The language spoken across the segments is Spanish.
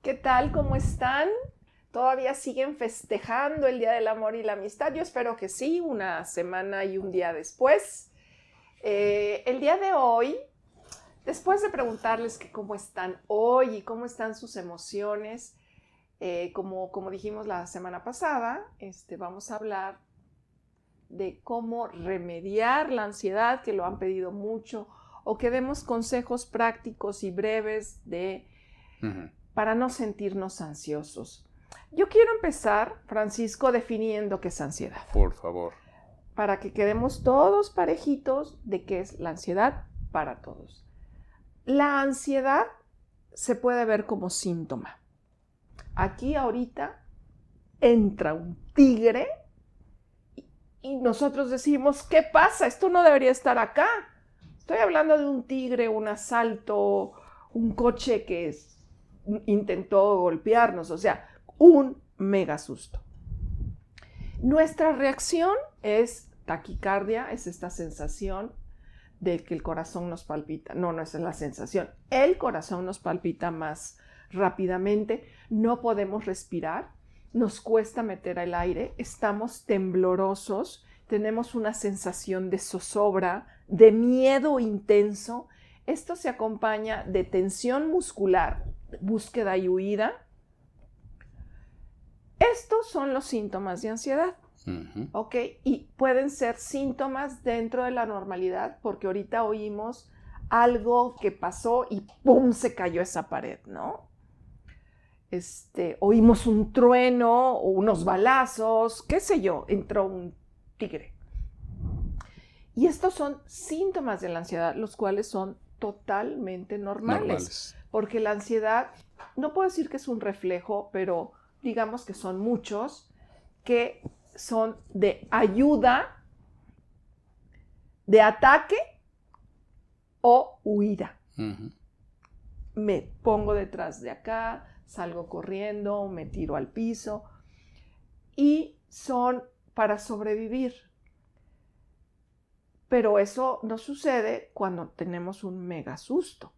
¿Qué tal? ¿Cómo están? ¿Todavía siguen festejando el Día del Amor y la Amistad? Yo espero que sí, una semana y un día después. El día de hoy, después de preguntarles que cómo están hoy y cómo están sus emociones, como dijimos la semana pasada, vamos a hablar de cómo remediar la ansiedad, que lo han pedido mucho, o que demos consejos prácticos y breves para no sentirnos ansiosos. Yo quiero empezar, Francisco, definiendo qué es ansiedad. Por favor. Para que quedemos todos parejitos de qué es la ansiedad para todos. La ansiedad se puede ver como síntoma. Aquí ahorita entra un tigre y nosotros decimos, ¿qué pasa? Esto no debería estar acá. Estoy hablando de un tigre, un asalto, un coche que intentó golpearnos, o sea, un mega susto. Nuestra reacción es taquicardia, es esta sensación de que el corazón nos palpita. No, esa es la sensación. El corazón nos palpita más rápidamente, no podemos respirar, nos cuesta meter el aire, estamos temblorosos, tenemos una sensación de zozobra, de miedo intenso. Esto se acompaña de tensión muscular, búsqueda y huida. Estos son los síntomas de ansiedad. ¿Ok? Y pueden ser síntomas dentro de la normalidad, porque ahorita oímos algo que pasó y ¡pum! Se cayó esa pared, ¿no? Oímos un trueno o unos balazos, qué sé yo, entró un tigre. Y estos son síntomas de la ansiedad, los cuales son totalmente normales. Porque la ansiedad, no puedo decir que es un reflejo, pero digamos que son muchos que son de ayuda, de ataque o huida. Me pongo detrás de acá, salgo corriendo, me tiro al piso y son para sobrevivir. Pero eso no sucede cuando tenemos un mega susto.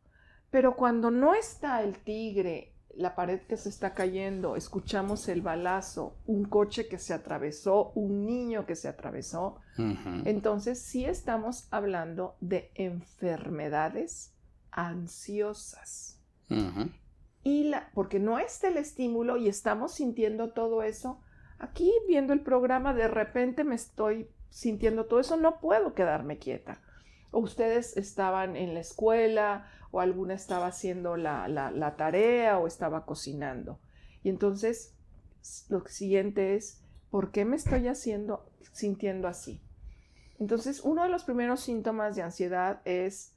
Pero cuando no está el tigre, la pared que se está cayendo, escuchamos el balazo, un coche que se atravesó, un niño que se atravesó, entonces sí estamos hablando de enfermedades ansiosas. Porque no está el estímulo y estamos sintiendo todo eso. Aquí viendo el programa, de repente me estoy sintiendo todo eso, no puedo quedarme quieta. O ustedes estaban en la escuela, o alguna estaba haciendo la tarea, o estaba cocinando. Y entonces, lo siguiente es, ¿por qué me estoy sintiendo así? Entonces, uno de los primeros síntomas de ansiedad es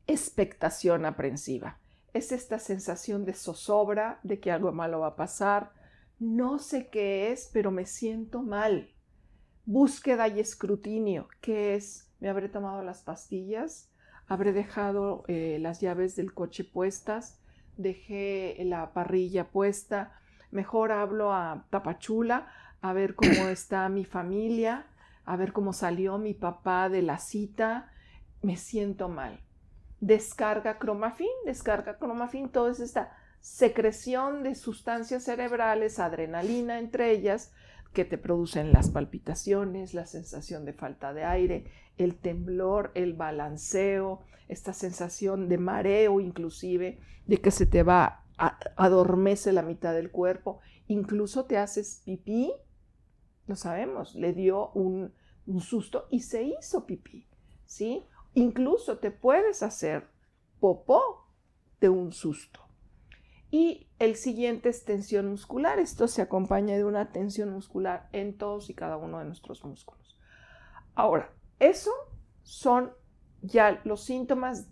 expectación aprensiva. Es esta sensación de zozobra, de que algo malo va a pasar. No sé qué es, pero me siento mal. Búsqueda y escrutinio. ¿Qué es? ¿Me habré tomado las pastillas? ¿Habré dejado las llaves del coche puestas? ¿Dejé la parrilla puesta? Mejor hablo a Tapachula a ver cómo está mi familia, a ver cómo salió mi papá de la cita. Me siento mal. Descarga cromafin, toda esta secreción de sustancias cerebrales, adrenalina entre ellas, que te producen las palpitaciones, la sensación de falta de aire, el temblor, el balanceo, esta sensación de mareo inclusive, de que se te va, adormece la mitad del cuerpo, incluso te haces pipí, lo sabemos, le dio un susto y se hizo pipí, ¿sí? Incluso te puedes hacer popó de un susto. Y el siguiente es tensión muscular. Esto se acompaña de una tensión muscular en todos y cada uno de nuestros músculos. Ahora, eso son ya los síntomas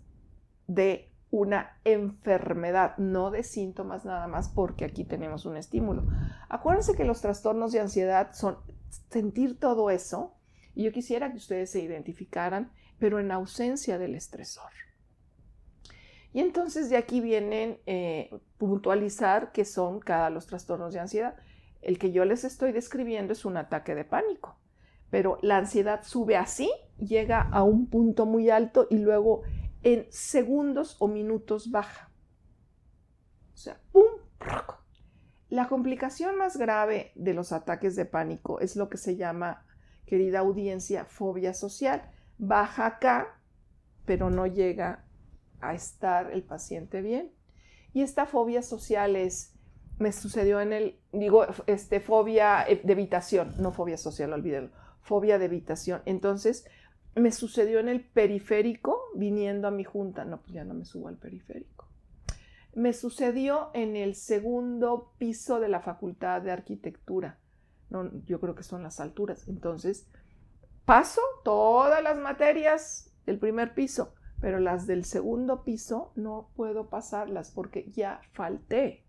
de una enfermedad, no de síntomas nada más, porque aquí tenemos un estímulo. Acuérdense que los trastornos de ansiedad son sentir todo eso, y yo quisiera que ustedes se identificaran, pero en ausencia del estresor. Y entonces de aquí vienen puntualizar qué son cada los trastornos de ansiedad. El que yo les estoy describiendo es un ataque de pánico, pero la ansiedad sube así, llega a un punto muy alto y luego en segundos o minutos baja. sea, ¡pum! La complicación más grave de los ataques de pánico es lo que se llama, querida audiencia, fobia social. Baja acá, pero no llega a estar el paciente bien. Y esta fobia social me sucedió fobia de evitación, no fobia social, olvídenlo, fobia de evitación. Entonces, me sucedió en el periférico viniendo a mi junta. No, pues ya no me subo al periférico. Me sucedió en el segundo piso de la Facultad de Arquitectura. No, yo creo que son las alturas. Entonces, paso todas las materias del primer piso, pero las del segundo piso no puedo pasarlas porque ya falté.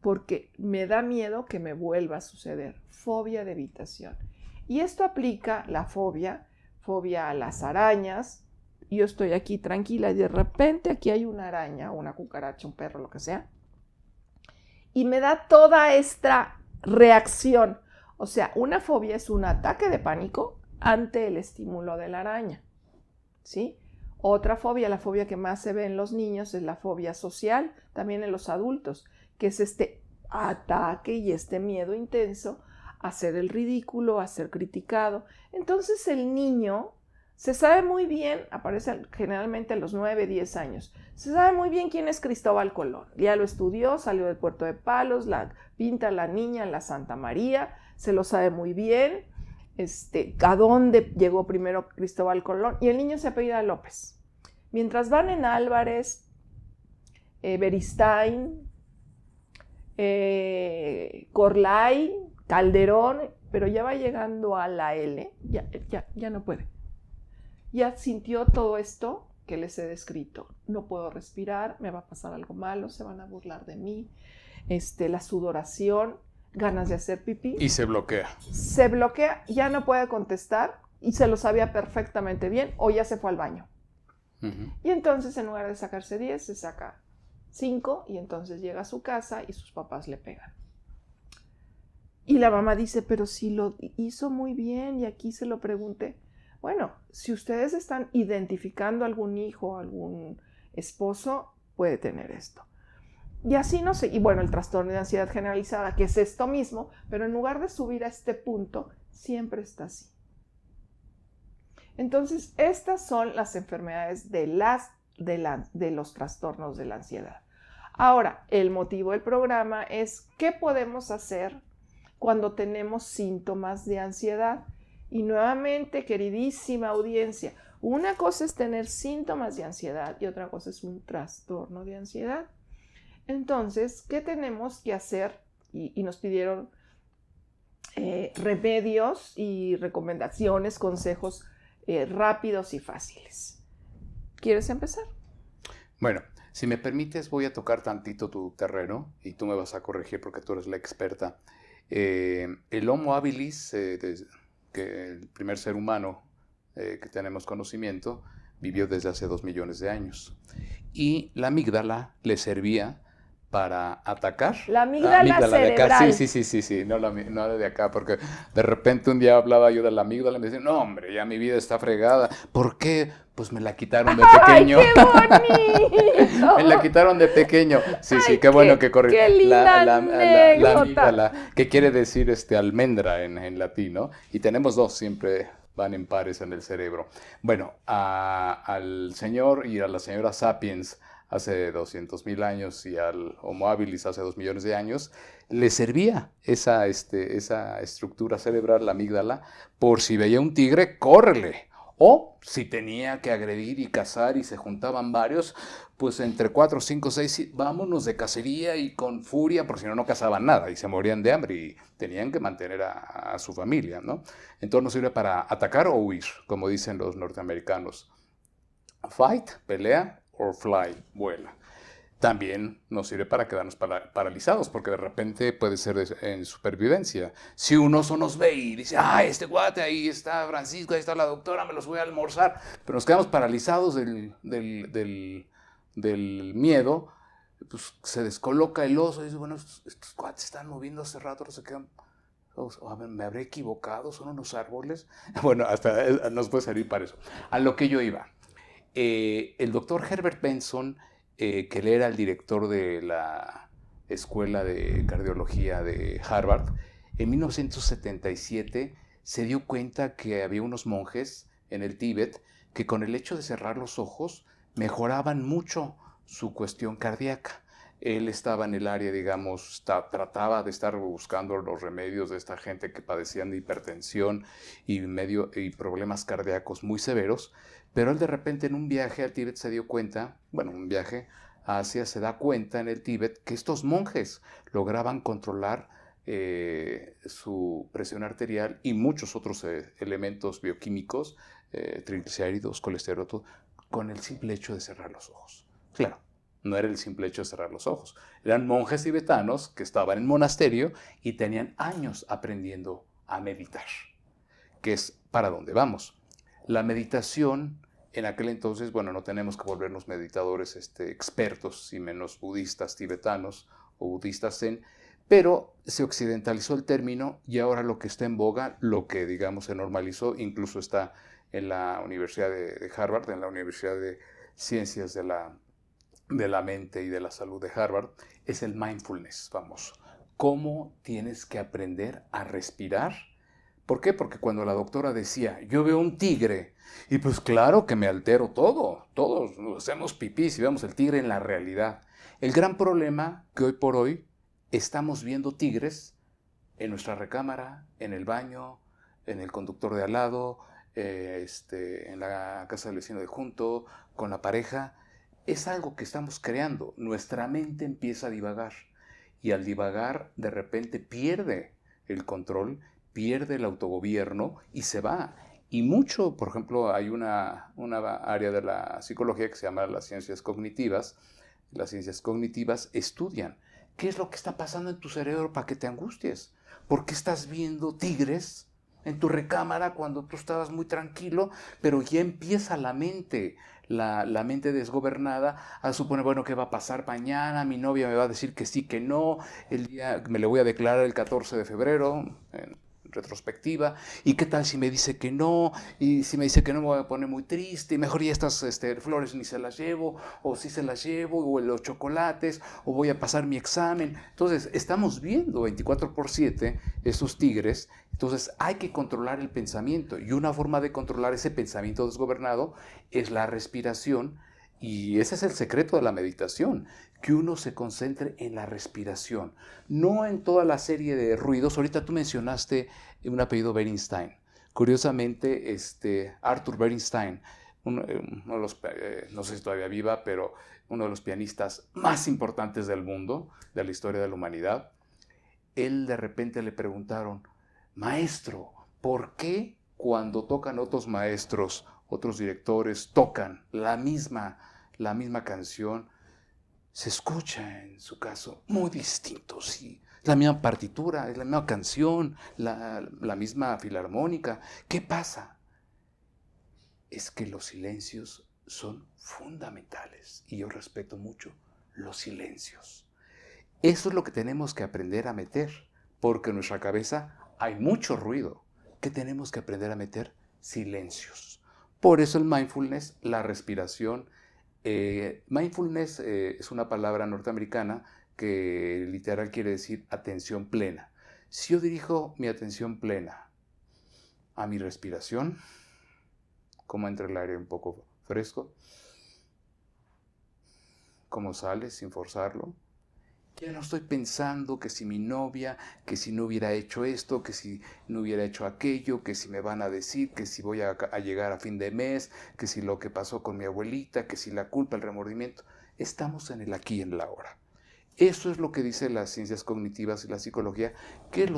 Porque me da miedo que me vuelva a suceder. Fobia de evitación. Y esto aplica la fobia a las arañas. Yo estoy aquí tranquila y de repente aquí hay una araña, una cucaracha, un perro, lo que sea. Y me da toda esta reacción. O sea, una fobia es un ataque de pánico ante el estímulo de la araña, ¿sí? Otra fobia, la fobia que más se ve en los niños, es la fobia social, también en los adultos, que es este ataque y este miedo intenso a ser el ridículo, a ser criticado. Entonces el niño se sabe muy bien, aparece generalmente a los 9, 10 años, se sabe muy bien quién es Cristóbal Colón. Ya lo estudió, salió del Puerto de Palos, la pinta la niña en la Santa María, se lo sabe muy bien, a dónde llegó primero Cristóbal Colón, y el niño se apellida López. Mientras van en Álvarez, Beristain, Corlay, Calderón, pero ya va llegando a la L, ya no puede. Ya sintió todo esto que les he descrito. No puedo respirar, me va a pasar algo malo, se van a burlar de mí, la sudoración, ganas de hacer pipí. Y se bloquea. Se bloquea, ya no puede contestar y se lo sabía perfectamente bien o ya se fue al baño. Uh-huh. Y entonces en lugar de sacarse 10, se saca 5 y entonces llega a su casa y sus papás le pegan. Y la mamá dice, pero si lo hizo muy bien y aquí se lo pregunté. Bueno, si ustedes están identificando algún hijo, algún esposo, puede tener esto. Y así no sé, y bueno, el trastorno de ansiedad generalizada, que es esto mismo, pero en lugar de subir a este punto, siempre está así. Entonces, estas son las enfermedades de los trastornos de la ansiedad. Ahora, el motivo del programa es ¿qué podemos hacer cuando tenemos síntomas de ansiedad? Y nuevamente, queridísima audiencia, una cosa es tener síntomas de ansiedad y otra cosa es un trastorno de ansiedad. Entonces, ¿qué tenemos que hacer? Y nos pidieron remedios y recomendaciones, consejos rápidos y fáciles. ¿Quieres empezar? Bueno, si me permites, voy a tocar tantito tu terreno y tú me vas a corregir porque tú eres la experta. El Homo habilis, que el primer ser humano que tenemos conocimiento, vivió desde hace 2 millones de años. Y la amígdala le servía para atacar. La amígdala cerebral. De acá. Sí, no la de acá, porque de repente un día hablaba yo de la amígdala y me decían, no hombre, ya mi vida está fregada. ¿Por qué? Pues me la quitaron de pequeño. ¡Ay, qué bonito! Me la quitaron de pequeño. Sí, qué bueno que corrió. ¡Qué linda la amígdala, que quiere decir almendra en latín, ¿no? Y tenemos dos, siempre van en pares en el cerebro. Bueno, al señor y a la señora Sapiens hace 200,000 años y al Homo habilis hace 2 millones de años, le servía esa estructura cerebral, la amígdala, por si veía un tigre, córrele. O si tenía que agredir y cazar y se juntaban varios, pues entre 4, 5, 6, vámonos de cacería y con furia, porque si no, no cazaban nada y se morían de hambre y tenían que mantener a su familia, ¿no? Entonces nos sirve para atacar o huir, como dicen los norteamericanos. Fight, pelea, or fly, vuela. También nos sirve para quedarnos paralizados, porque de repente puede ser en supervivencia. Si un oso nos ve y dice, este guate, ahí está Francisco, ahí está la doctora, me los voy a almorzar, pero nos quedamos paralizados del miedo, pues se descoloca el oso y dice, bueno, estos guates están moviendo hace rato, no se quedan, me habré equivocado, son unos árboles. Bueno, hasta nos puede servir para eso. A lo que yo iba. El doctor Herbert Benson que él era el director de la Escuela de Cardiología de Harvard, en 1977 se dio cuenta que había unos monjes en el Tíbet que con el hecho de cerrar los ojos mejoraban mucho su cuestión cardíaca. Él estaba en el área, digamos, trataba de estar buscando los remedios de esta gente que padecían de hipertensión y problemas cardíacos muy severos, pero él de repente en un viaje al Tíbet se dio cuenta, bueno, un viaje a Asia, se da cuenta en el Tíbet que estos monjes lograban controlar su presión arterial y muchos otros elementos bioquímicos, triglicéridos, colesterol, todo, con el simple hecho de cerrar los ojos. Claro, no era el simple hecho de cerrar los ojos. Eran monjes tibetanos que estaban en monasterio y tenían años aprendiendo a meditar, que es para dónde vamos. La meditación, en aquel entonces, bueno, no tenemos que volvernos meditadores expertos, y menos budistas tibetanos o budistas zen, pero se occidentalizó el término y ahora lo que está en boga, lo que digamos se normalizó, incluso está en la Universidad de Harvard, en la Universidad de Ciencias de la Mente y de la Salud de Harvard, es el mindfulness, vamos. ¿Cómo tienes que aprender a respirar? ¿Por qué? Porque cuando la doctora decía, yo veo un tigre, y pues claro que me altero todos nos hacemos pipí si vemos el tigre en la realidad. El gran problema que hoy por hoy estamos viendo tigres en nuestra recámara, en el baño, en el conductor de al lado, en la casa del vecino de junto, con la pareja. Es algo que estamos creando. Nuestra mente empieza a divagar y al divagar de repente pierde el control, pierde el autogobierno y se va. Y mucho, por ejemplo, hay una área de la psicología que se llama las ciencias cognitivas. Las ciencias cognitivas estudian qué es lo que está pasando en tu cerebro para que te angusties. ¿Por qué estás viendo tigres en tu recámara cuando tú estabas muy tranquilo? Pero ya empieza la mente, la mente desgobernada, a suponer, bueno, ¿qué va a pasar mañana? Mi novia me va a decir que sí, que no, el día me le voy a declarar el 14 de febrero, en retrospectiva, y qué tal si me dice que no, y si me dice que no me voy a poner muy triste, y mejor ya estas flores ni se las llevo, o sí se las llevo, o los chocolates, o voy a pasar mi examen. Entonces, estamos viendo 24/7 esos tigres. Entonces, hay que controlar el pensamiento, y una forma de controlar ese pensamiento desgobernado es la respiración, y ese es el secreto de la meditación, que uno se concentre en la respiración, no en toda la serie de ruidos. Ahorita tú mencionaste un apellido Bernstein. Curiosamente, Arthur Bernstein, uno de los, no sé si todavía viva, pero uno de los pianistas más importantes del mundo, de la historia de la humanidad, él de repente le preguntaron, maestro, ¿por qué cuando tocan otros maestros, otros directores, tocan la misma canción, se escucha en su caso muy distinto? Sí, la misma partitura, es la misma canción, la misma filarmónica. ¿Qué pasa? Es que los silencios son fundamentales y yo respeto mucho los silencios. Eso es lo que tenemos que aprender a meter, porque en nuestra cabeza hay mucho ruido. ¿Qué tenemos que aprender a meter? Silencios. Por eso el mindfulness, la respiración. Mindfulness es una palabra norteamericana que literal quiere decir atención plena. Si yo dirijo mi atención plena a mi respiración, cómo entra el aire un poco fresco, cómo sale sin forzarlo, ya no estoy pensando que si mi novia, que si no hubiera hecho esto, que si no hubiera hecho aquello, que si me van a decir, que si voy a llegar a fin de mes, que si lo que pasó con mi abuelita, que si la culpa, el remordimiento. Estamos en el aquí y en la ahora. Eso es lo que dicen las ciencias cognitivas y la psicología, que es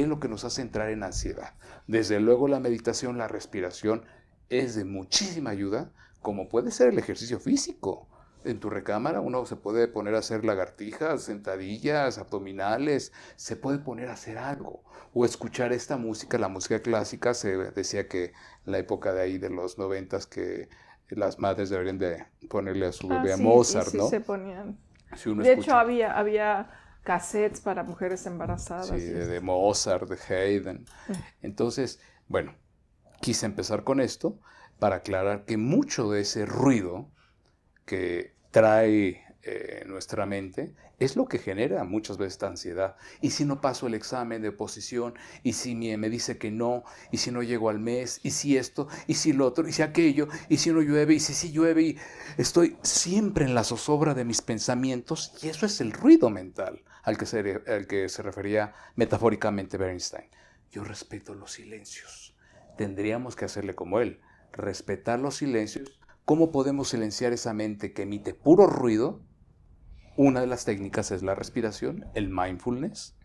lo que nos hace entrar en ansiedad. Desde luego la meditación, la respiración es de muchísima ayuda, como puede ser el ejercicio físico. En tu recámara uno se puede poner a hacer lagartijas, sentadillas, abdominales, se puede poner a hacer algo. O escuchar esta música, la música clásica. Se decía que en la época de ahí de los 90s que las madres deberían de ponerle a su bebé a Mozart, sí, ¿no? se ponían. Si uno De escucha, hecho, había cassettes para mujeres embarazadas. sí, de Mozart, de Haydn. Entonces, bueno, quise empezar con esto para aclarar que mucho de ese ruido que trae nuestra mente es lo que genera muchas veces esta ansiedad. Y si no paso el examen de oposición, y si me dice que no, y si no llego al mes, y si esto, y si lo otro, y si aquello, y si no llueve, y si sí llueve, y estoy siempre en la zozobra de mis pensamientos, y eso es el ruido mental al que se refería metafóricamente Bernstein. Yo respeto los silencios. Tendríamos que hacerle como él, respetar los silencios. ¿Cómo podemos silenciar esa mente que emite puro ruido? Una de las técnicas es la respiración, el mindfulness,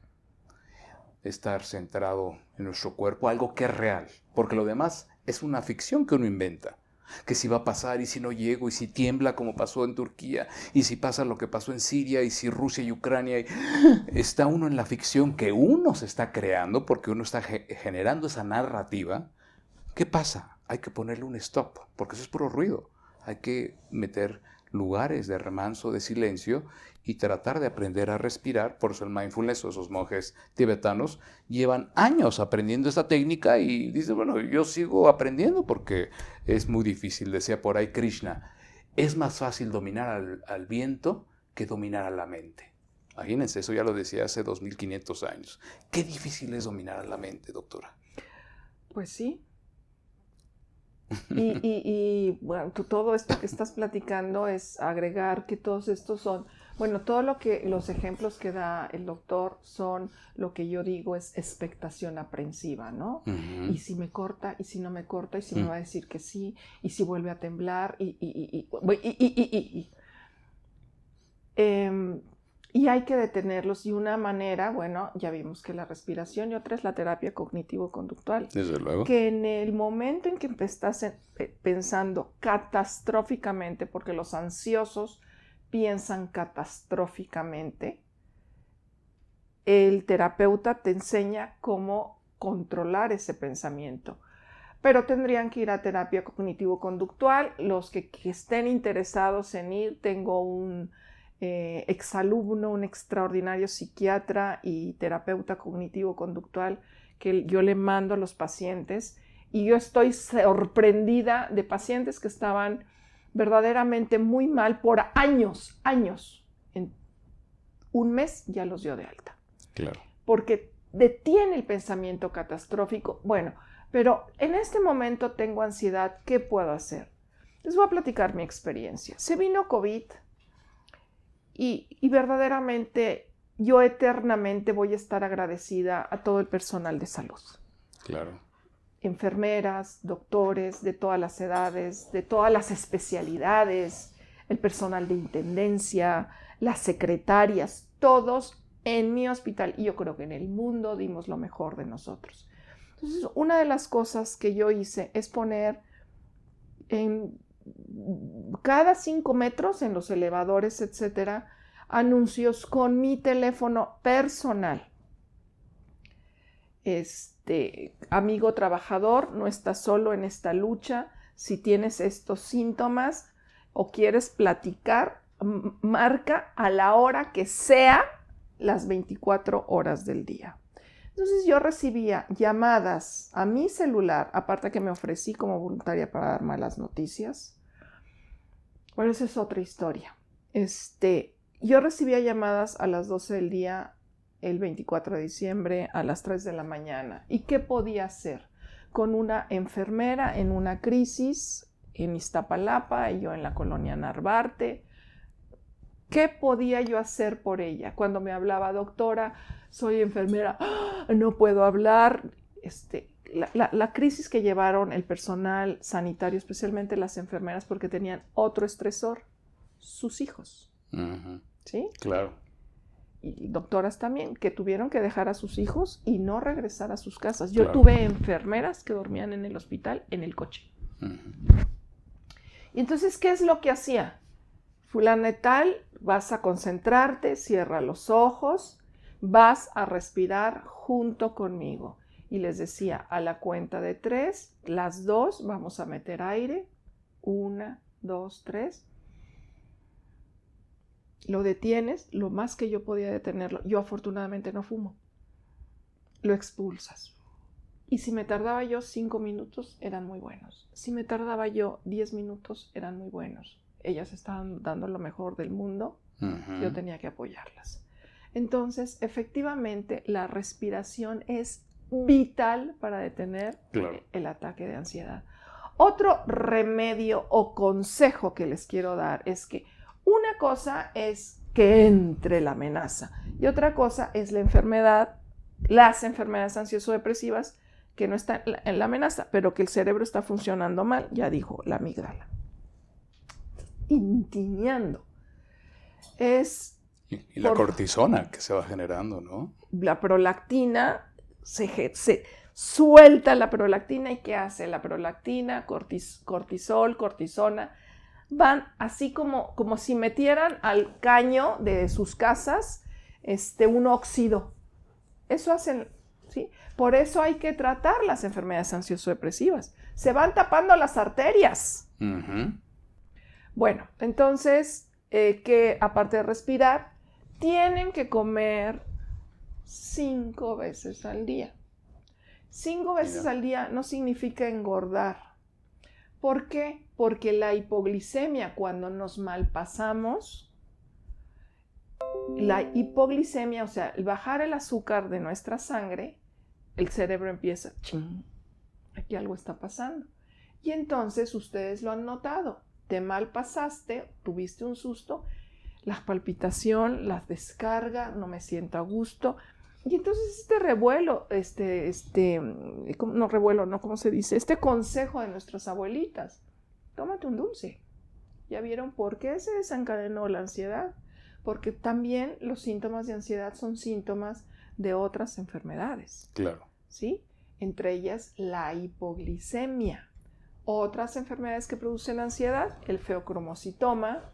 estar centrado en nuestro cuerpo, algo que es real, porque lo demás es una ficción que uno inventa, que si va a pasar y si no llego y si tiembla como pasó en Turquía y si pasa lo que pasó en Siria y si Rusia y Ucrania, está uno en la ficción que uno se está creando porque uno está generando esa narrativa. ¿Qué pasa? Hay que ponerle un stop, porque eso es puro ruido. Hay que meter lugares de remanso, de silencio y tratar de aprender a respirar. Por eso el mindfulness, o esos monjes tibetanos, llevan años aprendiendo esta técnica y dicen, bueno, yo sigo aprendiendo porque es muy difícil. Decía por ahí Krishna, es más fácil dominar al viento que dominar a la mente. Imagínense, eso ya lo decía hace 2500 años. Qué difícil es dominar a la mente, doctora. Pues sí. Y bueno, todo esto que estás platicando es agregar que todos estos son, bueno, todo lo que los ejemplos que da el doctor son lo que yo digo es expectación aprensiva, ¿no? Uh-huh. Y si me corta, y si no me corta, y si me va a decir que sí, y si vuelve a temblar, y hay que detenerlos. Y una manera, bueno, ya vimos que la respiración, y otra es la terapia cognitivo-conductual. Desde luego. Que en el momento en que estás pensando catastróficamente, porque los ansiosos piensan catastróficamente, el terapeuta te enseña cómo controlar ese pensamiento. Pero tendrían que ir a terapia cognitivo-conductual. Los que estén interesados en ir, tengo un exalumno, un extraordinario psiquiatra y terapeuta cognitivo-conductual que yo le mando a los pacientes, y yo estoy sorprendida de pacientes que estaban verdaderamente muy mal por años. En un mes ya los dio de alta. Claro. Porque detiene el pensamiento catastrófico. Bueno, pero en este momento tengo ansiedad, ¿qué puedo hacer? Les voy a platicar mi experiencia. Se vino COVID y verdaderamente yo eternamente voy a estar agradecida a todo el personal de salud. Claro. Enfermeras, doctores de todas las edades, de todas las especialidades, el personal de intendencia, las secretarias, todos en mi hospital, y yo creo que en el mundo dimos lo mejor de nosotros. Entonces, una de las cosas que yo hice es poner en cada 5 metros en los elevadores, etcétera, anuncios con mi teléfono personal. Amigo trabajador, no estás solo en esta lucha. Si tienes estos síntomas o quieres platicar, marca a la hora que sea, las 24 horas del día. Entonces yo recibía llamadas a mi celular, aparte que me ofrecí como voluntaria para dar malas noticias. Bueno, esa es otra historia. Yo recibía llamadas a las 12 del día el 24 de diciembre a las 3 de la mañana. ¿Y qué podía hacer? Con una enfermera en una crisis en Iztapalapa y yo en la colonia Narvarte. ¿Qué podía yo hacer por ella? Cuando me hablaba, doctora, soy enfermera, no puedo hablar. La crisis que llevaron el personal sanitario, especialmente las enfermeras, porque tenían otro estresor, sus hijos. Uh-huh. ¿Sí? Claro. Y doctoras también, que tuvieron que dejar a sus hijos y no regresar a sus casas. Yo Claro. tuve enfermeras que dormían en el hospital en el coche. Uh-huh. Y entonces, ¿qué es lo que hacía? Fulana y tal, vas a concentrarte, cierra los ojos, vas a respirar junto conmigo. Y les decía, a la cuenta de 3, las 2, vamos a meter aire. 1, 2, 3. Lo detienes, lo más que yo podía detenerlo. Yo afortunadamente no fumo. Lo expulsas. Y si me tardaba yo 5 minutos, eran muy buenos. Si me tardaba yo 10 minutos, eran muy buenos. ellas estaban dando lo mejor del mundo, Ujú. yo tenía que apoyarlas. Entonces, efectivamente, la respiración es vital para detener Claro. el ataque de ansiedad. Otro remedio o consejo que les quiero dar es que una cosa es que entre la amenaza y otra cosa es la enfermedad, las enfermedades ansioso-depresivas que no están en la amenaza, pero que el cerebro está funcionando mal, ya dijo la amígdala. Intineando. Y la cortisona que se va generando, ¿no? La prolactina, se suelta la prolactina, ¿y qué hace la prolactina? Cortisol, cortisona, van así como si metieran al caño de sus casas un óxido. Eso hacen, ¿sí? Por eso hay que tratar las enfermedades ansioso-depresivas. Se van tapando las arterias. Ujú. Bueno, entonces, que aparte de respirar, tienen que comer 5 veces al día. 5 veces Mira. al día no significa engordar. ¿Por qué? Porque la hipoglicemia, cuando nos malpasamos, la hipoglicemia, o sea, el bajar el azúcar de nuestra sangre, el cerebro empieza, ching, aquí algo está pasando. Y entonces ustedes lo han notado, te malpasaste, tuviste un susto, la palpitación, la descarga, no me siento a gusto. Y entonces este revuelo, no revuelo, no, ¿cómo se dice? Este consejo de nuestras abuelitas, tómate un dulce. ¿Ya vieron por qué se desencadenó la ansiedad? Porque también los síntomas de ansiedad son síntomas de otras enfermedades. Claro. ¿Sí? Entre ellas la hipoglicemia. Otras enfermedades que producen ansiedad, el feocromocitoma,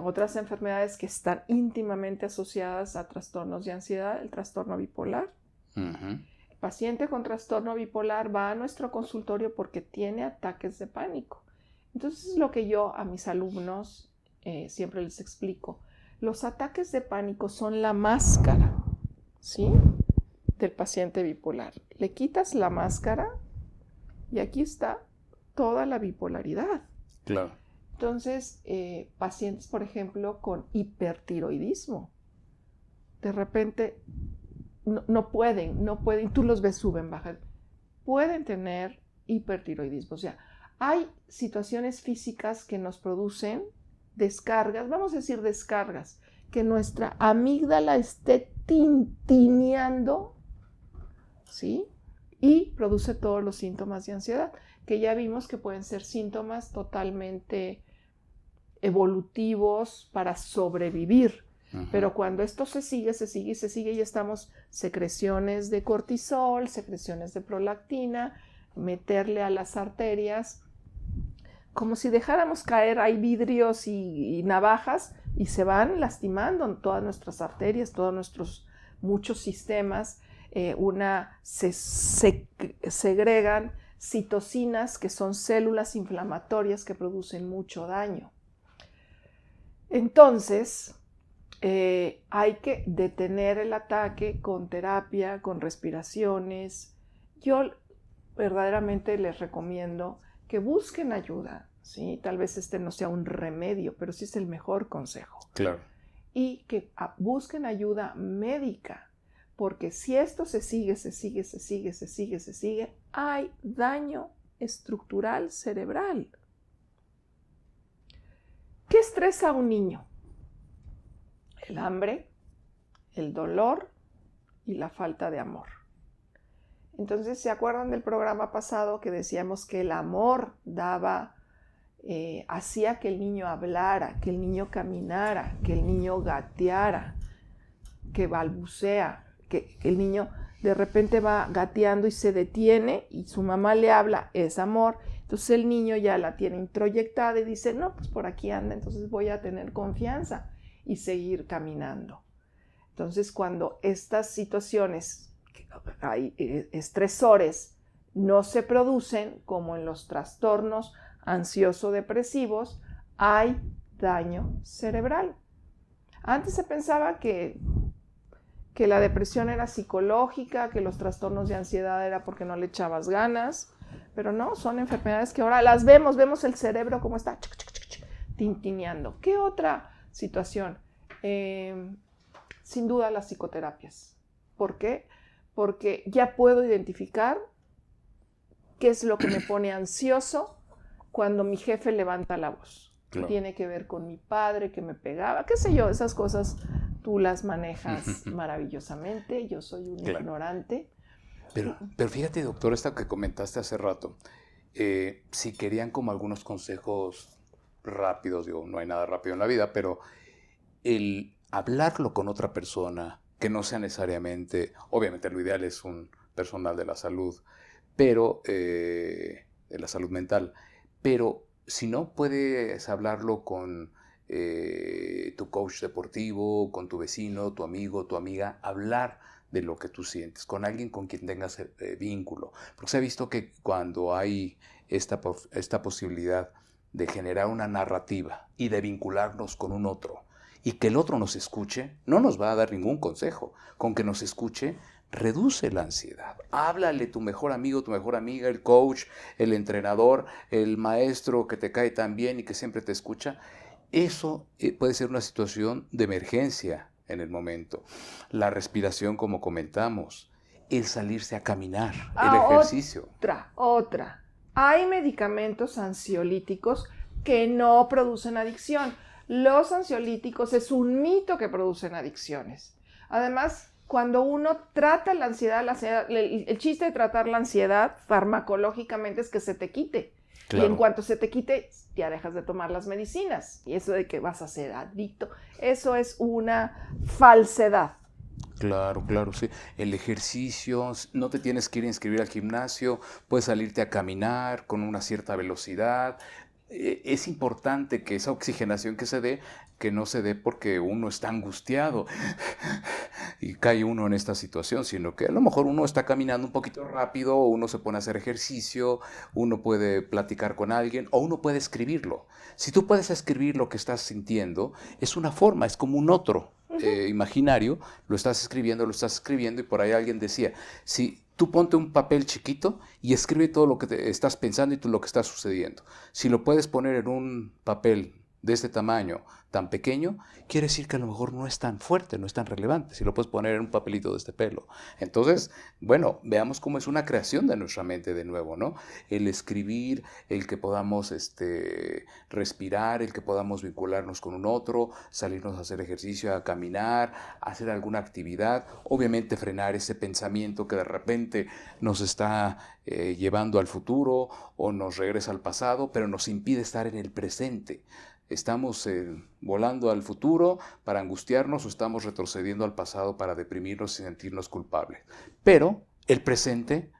otras enfermedades que están íntimamente asociadas a trastornos de ansiedad, el trastorno bipolar. Ujú. El paciente con trastorno bipolar va a nuestro consultorio porque tiene ataques de pánico. Entonces, lo que yo a mis alumnos siempre les explico, los ataques de pánico son la máscara, ¿sí?, del paciente bipolar. Le quitas la máscara y aquí está toda la bipolaridad. Claro. Entonces, pacientes, por ejemplo, con hipertiroidismo, de repente no pueden, tú los ves, suben, bajan, pueden tener hipertiroidismo. O sea, hay situaciones físicas que nos producen descargas, vamos a decir descargas, que nuestra amígdala esté tintineando, ¿sí? Y produce todos los síntomas de ansiedad, que ya vimos que pueden ser síntomas totalmente evolutivos para sobrevivir. Ujú. Pero cuando esto se sigue y estamos secreciones de cortisol, secreciones de prolactina, meterle a las arterias, como si dejáramos caer, hay vidrios y navajas y se van lastimando en todas nuestras arterias, todos nuestros muchos sistemas. Se segregan citocinas, que son células inflamatorias que producen mucho daño. Entonces, hay que detener el ataque con terapia, con respiraciones. Yo verdaderamente les recomiendo que busquen ayuda, ¿sí? Tal vez este no sea un remedio, pero sí es el mejor consejo. Claro. Y que busquen ayuda médica, porque si esto se sigue, hay daño estructural cerebral. ¿Qué estresa a un niño? El hambre, el dolor y la falta de amor. Entonces, ¿se acuerdan del programa pasado que decíamos que el amor hacía que el niño hablara, que el niño caminara, que el niño gateara, que balbucea, que el niño de repente va gateando y se detiene y su mamá le habla, es amor? Entonces el niño ya la tiene introyectada y dice, no, pues por aquí anda, entonces voy a tener confianza y seguir caminando. Entonces, cuando estas situaciones, hay estresores, no se producen, como en los trastornos ansioso-depresivos, hay daño cerebral. Antes se pensaba que la depresión era psicológica, que los trastornos de ansiedad era porque no le echabas ganas, pero no, son enfermedades que ahora las vemos el cerebro como está, tintineando. ¿Qué otra situación? Sin duda las psicoterapias. ¿Por qué? Porque ya puedo identificar qué es lo que me pone ansioso cuando mi jefe levanta la voz. Claro. Tiene que ver con mi padre que me pegaba, qué sé yo, esas cosas tú las manejas maravillosamente, yo soy un ignorante. Pero fíjate, doctor, esta que comentaste hace rato, si querían como algunos consejos rápidos, digo, no hay nada rápido en la vida, pero el hablarlo con otra persona, que no sea necesariamente, obviamente lo ideal es un personal de la salud, pero de la salud mental, pero si no puedes hablarlo con tu coach deportivo, con tu vecino, tu amigo, tu amiga, hablar de lo que tú sientes, con alguien con quien tengas vínculo, porque se ha visto que cuando hay esta posibilidad de generar una narrativa y de vincularnos con un otro, y que el otro nos escuche, no nos va a dar ningún consejo. Con que nos escuche, reduce la ansiedad. Háblale tu mejor amigo, tu mejor amiga, el coach, el entrenador, el maestro que te cae tan bien y que siempre te escucha. Eso puede ser una situación de emergencia en el momento. La respiración, como comentamos, el salirse a caminar, el ejercicio. Otra. Hay medicamentos ansiolíticos que no producen adicción. Los ansiolíticos es un mito que producen adicciones. Además, cuando uno trata la ansiedad, el chiste de tratar la ansiedad farmacológicamente es que se te quite. Claro. Y en cuanto se te quite, ya dejas de tomar las medicinas. Y eso de que vas a ser adicto, eso es una falsedad. Claro, claro, sí. El ejercicio, no te tienes que ir a inscribir al gimnasio, puedes salirte a caminar con una cierta velocidad. Es importante que esa oxigenación que no se dé porque uno está angustiado y cae uno en esta situación, sino que a lo mejor uno está caminando un poquito rápido, o uno se pone a hacer ejercicio, uno puede platicar con alguien, o uno puede escribirlo. Si tú puedes escribir lo que estás sintiendo, es una forma, es como un otro imaginario, lo estás escribiendo, y por ahí alguien decía, si tú ponte un papel chiquito y escribe todo lo que te estás pensando y todo lo que está sucediendo. Si lo puedes poner en un papel de este tamaño, tan pequeño, quiere decir que a lo mejor no es tan fuerte, no es tan relevante, si lo puedes poner en un papelito de este pelo. Entonces, bueno, veamos cómo es una creación de nuestra mente de nuevo, ¿no? El escribir, el que podamos respirar, el que podamos vincularnos con un otro, salirnos a hacer ejercicio, a caminar, a hacer alguna actividad, obviamente frenar ese pensamiento que de repente nos está llevando al futuro o nos regresa al pasado, pero nos impide estar en el presente. ¿Estamos volando al futuro para angustiarnos o estamos retrocediendo al pasado para deprimirnos y sentirnos culpables? Pero el presente,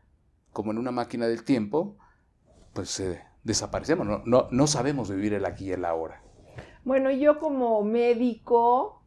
como en una máquina del tiempo, pues desaparecemos. No sabemos vivir el aquí y el ahora. Bueno, yo como médico,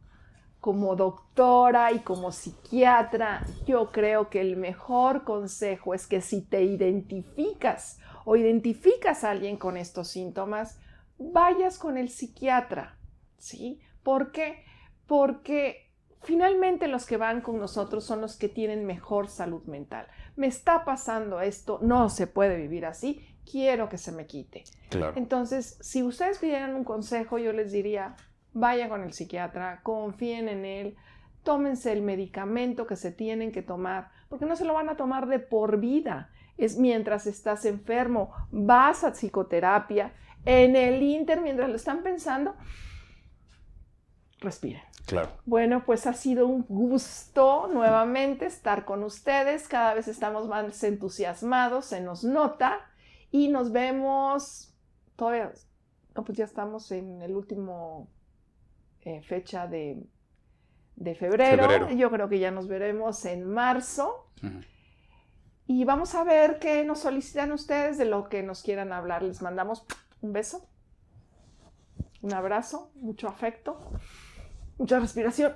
como doctora y como psiquiatra, yo creo que el mejor consejo es que si te identificas o identificas a alguien con estos síntomas, vayas con el psiquiatra, ¿sí? ¿Por qué? Porque finalmente los que van con nosotros son los que tienen mejor salud mental. Me está pasando esto, no se puede vivir así, quiero que se me quite. Claro. Entonces, si ustedes pidieran un consejo, yo les diría, vayan con el psiquiatra, confíen en él, tómense el medicamento que se tienen que tomar, porque no se lo van a tomar de por vida. Es mientras estás enfermo, vas a psicoterapia. En el ínter, mientras lo están pensando, respiren. Claro. Bueno, pues ha sido un gusto nuevamente estar con ustedes. Cada vez estamos más entusiasmados, se nos nota. Y nos vemos todavía, no, pues ya estamos en el último fecha de febrero. Yo creo que ya nos veremos en marzo. Uh-huh. Y vamos a ver qué nos solicitan ustedes de lo que nos quieran hablar. Les mandamos un beso, un abrazo, mucho afecto, mucha respiración.